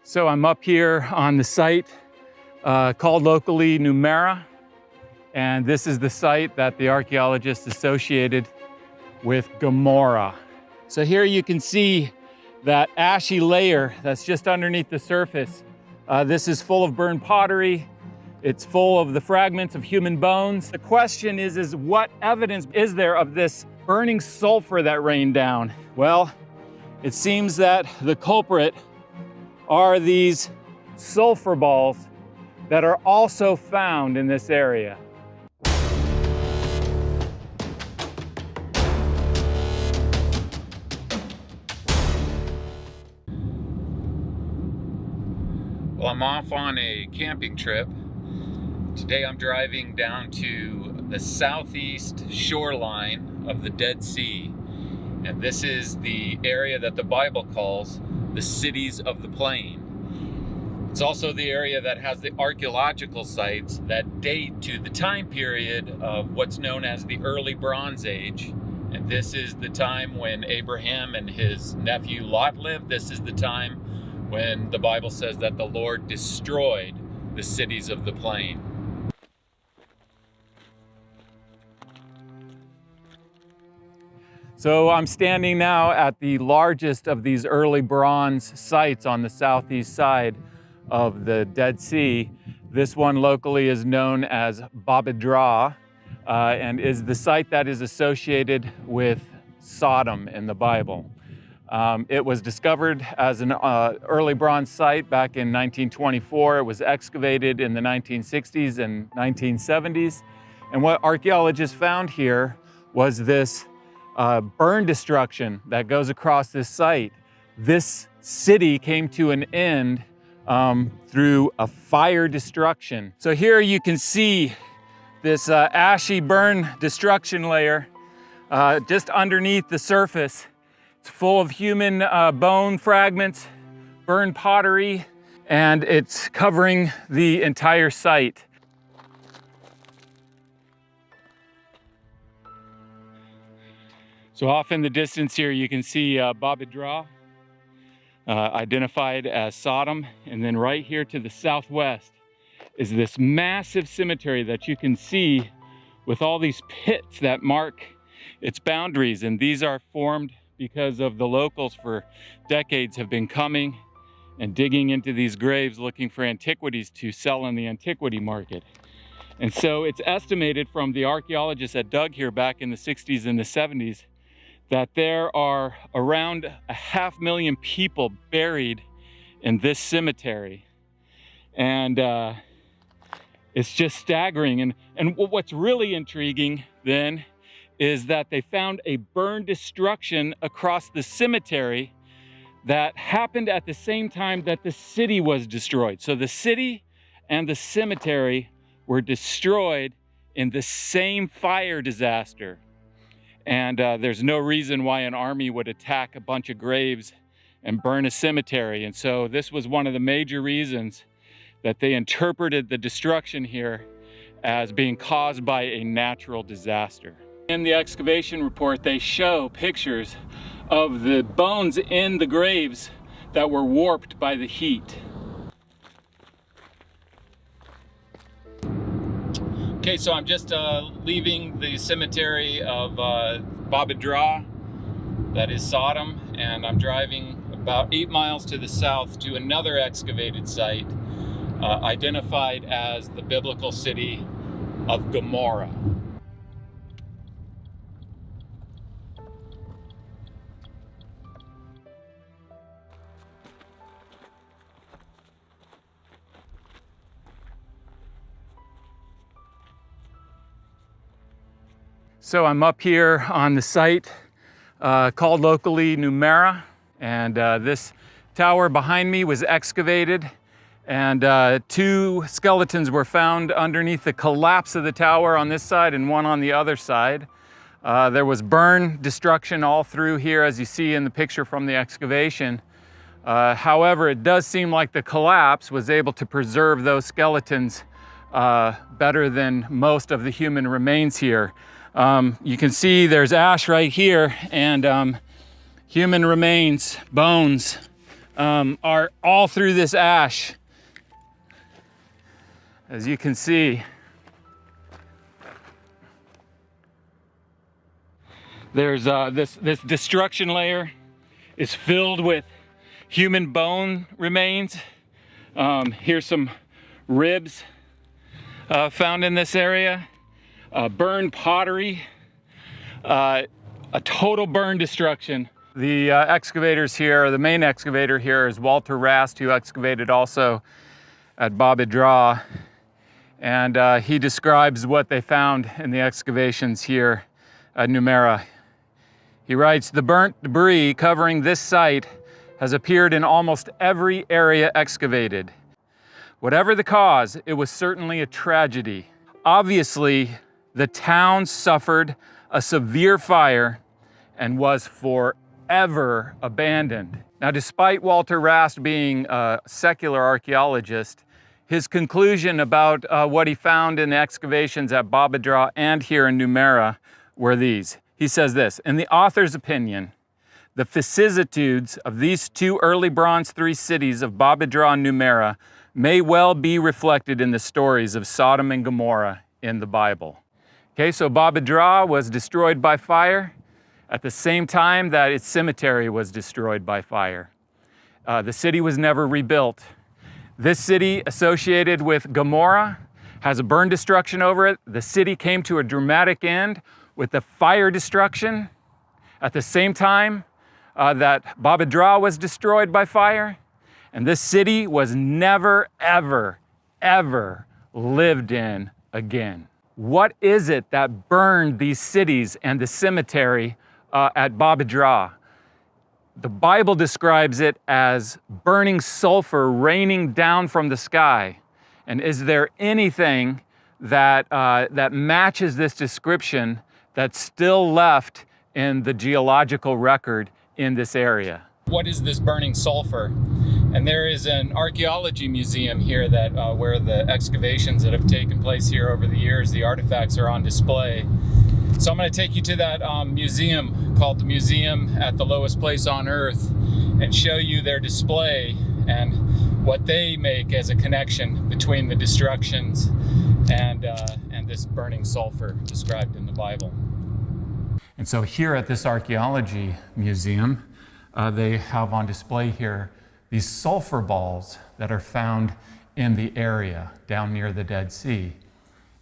So I'm up here on the site called locally Gomorrah, and this is the site that the archaeologists associated with Gomorrah. So here you can see that ashy layer that's just underneath the surface. This is full of burned pottery. It's full of the fragments of human bones. The question is what evidence is there of this burning sulfur that rained down? Well, it seems that the culprit are these sulfur balls that are also found in this area. Well, I'm off on a camping trip. Today I'm driving down to the southeast shoreline of the Dead Sea. And this is the area that the Bible calls the cities of the plain. It's also the area that has the archaeological sites that date to the time period of what's known as the early Bronze Age. And this is the time when Abraham and his nephew Lot lived. This is the time when the Bible says that the Lord destroyed the cities of the plain. So I'm standing now at the largest of these early bronze sites on the southeast side of the Dead Sea. This one locally is known as Babedra and is the site that is associated with Sodom in the Bible. It was discovered as an early bronze site back in 1924. It was excavated in the 1960s and 1970s. And what archaeologists found here was this burn destruction that goes across this site. This city came to an end through a fire destruction. So here you can see this ashy burn destruction layer just underneath the surface. It's full of human bone fragments, burned pottery, and it's covering the entire site. So off in the distance here, you can see Babedra, identified as Sodom. And then right here to the southwest is this massive cemetery that you can see with all these pits that mark its boundaries. And these are formed because of the locals for decades have been coming and digging into these graves looking for antiquities to sell in the antiquity market. And so it's estimated from the archaeologists that dug here back in the 60s and the 70s that there are around 500,000 people buried in this cemetery. And it's just staggering. And what's really intriguing then is that they found a burn destruction across the cemetery that happened at the same time that the city was destroyed. So the city and the cemetery were destroyed in the same fire disaster. And there's no reason why an army would attack a bunch of graves and burn a cemetery. And so this was one of the major reasons that they interpreted the destruction here as being caused by a natural disaster. In the excavation report, they show pictures of the bones in the graves that were warped by the heat. Okay, so I'm just leaving the cemetery of Babedra, that is Sodom, and I'm driving about 8 miles to the south to another excavated site identified as the biblical city of Gomorrah. So I'm up here on the site called locally Gomorrah, and this tower behind me was excavated, and 2 skeletons were found underneath the collapse of the tower on this side and one on the other side. There was burn destruction all through here, as you see in the picture from the excavation. However, it does seem like the collapse was able to preserve those skeletons better than most of the human remains here. You can see there's ash right here, and human remains, bones, are all through this ash. As you can see, there's this destruction layer is filled with human bone remains. Here's some ribs found in this area, burned pottery, a total burn destruction. The excavators here, the main excavator here is Walter Rast, who excavated also at Babidra. And he describes what they found in the excavations here at Numera. He writes, "The burnt debris covering this site has appeared in almost every area excavated. Whatever the cause, it was certainly a tragedy. Obviously, the town suffered a severe fire and was forever abandoned." Now, despite Walter Rast being a secular archaeologist, his conclusion about what he found in the excavations at Babidra and here in Numera were these. He says this, "In the author's opinion, the vicissitudes of these two early Bronze III cities of Babidra and Numera may well be reflected in the stories of Sodom and Gomorrah in the Bible." Okay, so Babidra was destroyed by fire at the same time that its cemetery was destroyed by fire. The city was never rebuilt. This city, associated with Gomorrah, has a burn destruction over it. The city came to a dramatic end with the fire destruction at the same time that Babidra was destroyed by fire. And this city was never, ever, ever lived in again. What is it that burned these cities and the cemetery at Babidra? The Bible describes it as burning sulfur raining down from the sky. And is there anything that matches this description that's still left in the geological record in this area? What is this burning sulfur? And there is an archaeology museum here that where the excavations that have taken place here over the years, the artifacts are on display. So I'm going to take you to that museum called the Museum at the Lowest Place on Earth and show you their display and what they make as a connection between the destructions and this burning sulfur described in the Bible. And so here at this archaeology museum, they have on display here these sulfur balls that are found in the area down near the Dead Sea.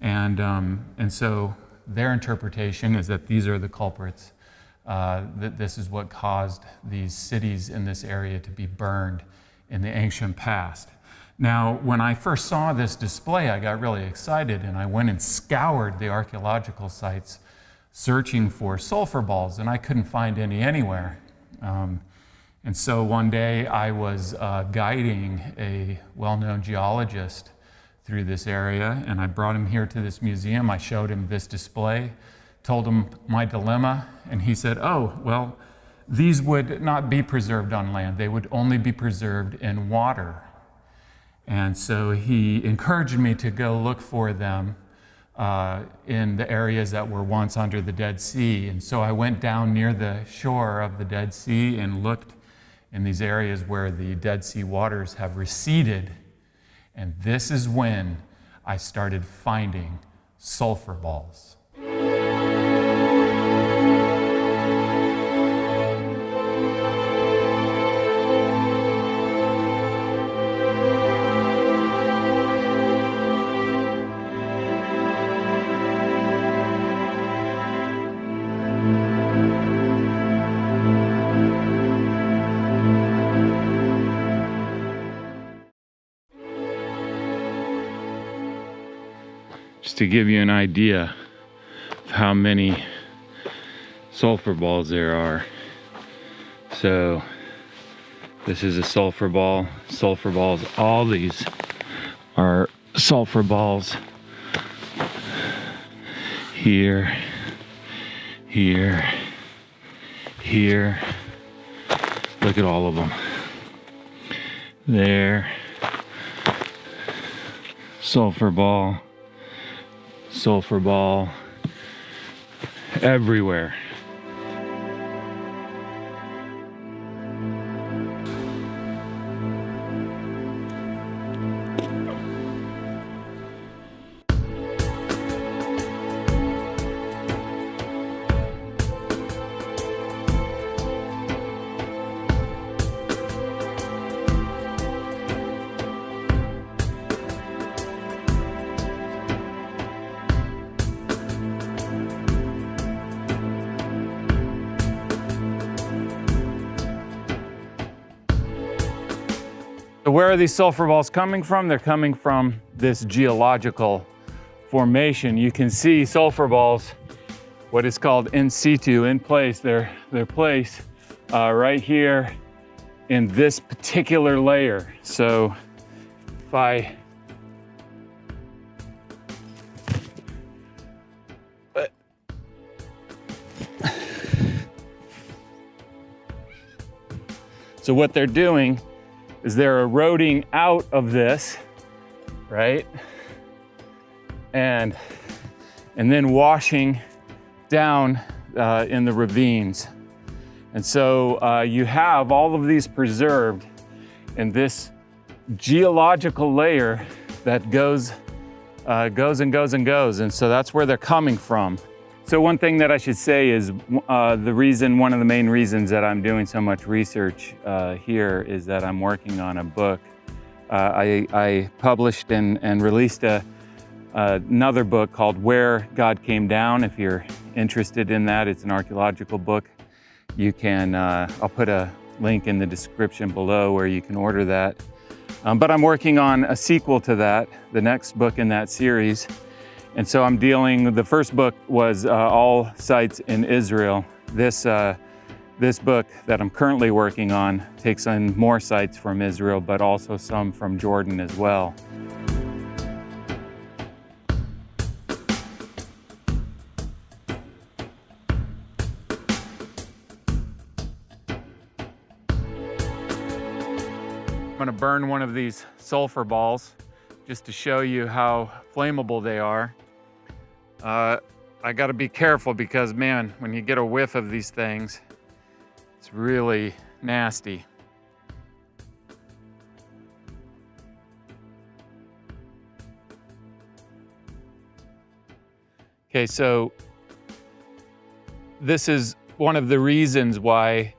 And so their interpretation is that these are the culprits, that this is what caused these cities in this area to be burned in the ancient past. Now, when I first saw this display, I got really excited and I went and scoured the archaeological sites searching for sulfur balls, and I couldn't find any anywhere. And so one day I was guiding a well-known geologist through this area, and I brought him here to this museum. I showed him this display, told him my dilemma, and he said, "Oh, well, these would not be preserved on land. They would only be preserved in water." And so he encouraged me to go look for them in the areas that were once under the Dead Sea. And so I went down near the shore of the Dead Sea and looked in these areas where the Dead Sea waters have receded. And this is when I started finding sulfur balls. Just to give you an idea of how many sulfur balls there are. So this is a sulfur ball, sulfur balls. All these are sulfur balls. Here, here, here. Look at all of them. There, sulfur ball, everywhere. So where are these sulfur balls coming from? They're coming from this geological formation. You can see sulfur balls, what is called in situ, in place. They're placed right here in this particular layer. So if I so what they're doing is they're eroding out of this, right? And then washing down in the ravines. And so you have all of these preserved in this geological layer that goes and goes and goes. And so that's where they're coming from. So one thing that I should say is one of the main reasons that I'm doing so much research here is that I'm working on a book. I published and released another book called Where God Came Down. If you're interested in that, it's an archaeological book. You can, I'll put a link in the description below where you can order that. But I'm working on a sequel to that, the next book in that series. And so I'm the first book was all sites in Israel. This book that I'm currently working on takes in more sites from Israel, but also some from Jordan as well. I'm gonna burn one of these sulfur balls just to show you how flammable they are. I gotta be careful because, man, when you get a whiff of these things, it's really nasty. Okay, so this is one of the reasons why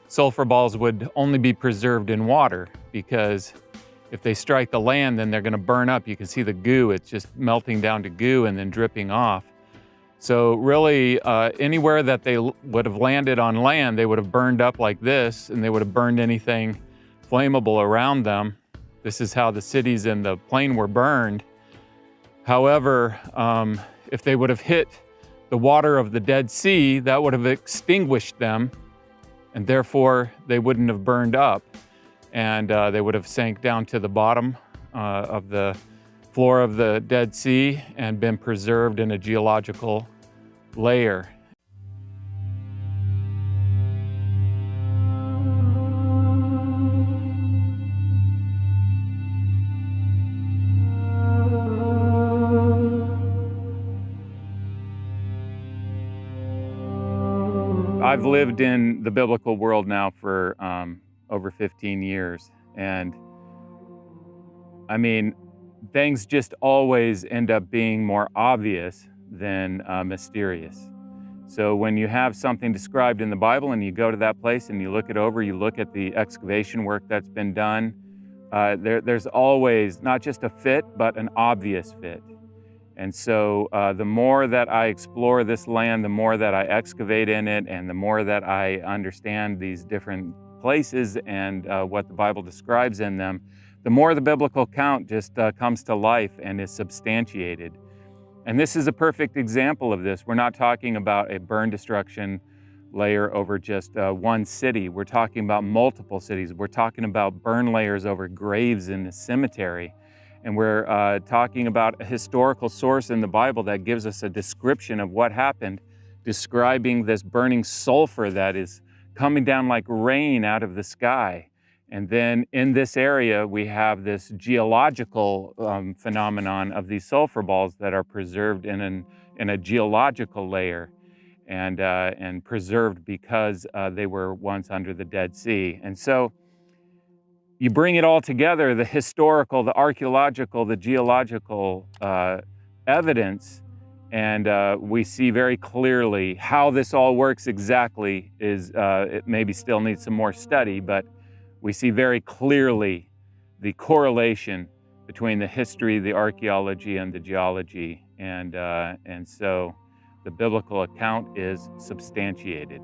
sulfur balls would only be preserved in water, because if they strike the land, then they're gonna burn up. You can see the goo, it's just melting down to goo and then dripping off. So really, anywhere that they would have landed on land, they would have burned up like this, and they would have burned anything flammable around them. This is how the cities in the plain were burned. However, if they would have hit the water of the Dead Sea, that would have extinguished them, and therefore they wouldn't have burned up. And they would have sank down to the bottom of the floor of the Dead Sea and been preserved in a geological layer. I've lived in the biblical world now for over 15 years. And I mean, things just always end up being more obvious than mysterious. So when you have something described in the Bible and you go to that place and you look it over, you look at the excavation work that's been done, there's always not just a fit, but an obvious fit. And so the more that I explore this land, the more that I excavate in it, and the more that I understand these different places and what the Bible describes in them, the more the biblical account just comes to life and is substantiated. And this is a perfect example of this. We're not talking about a burn destruction layer over just one city. We're talking about multiple cities. We're talking about burn layers over graves in the cemetery. And we're talking about a historical source in the Bible that gives us a description of what happened, describing this burning sulfur that is coming down like rain out of the sky. And then in this area, we have this geological phenomenon of these sulfur balls that are preserved in a geological layer and preserved because they were once under the Dead Sea. And so you bring it all together, the historical, the archaeological, the geological evidence, and we see very clearly how this all works exactly. It maybe still needs some more study, but we see very clearly the correlation between the history, the archaeology, and the geology. And so the biblical account is substantiated.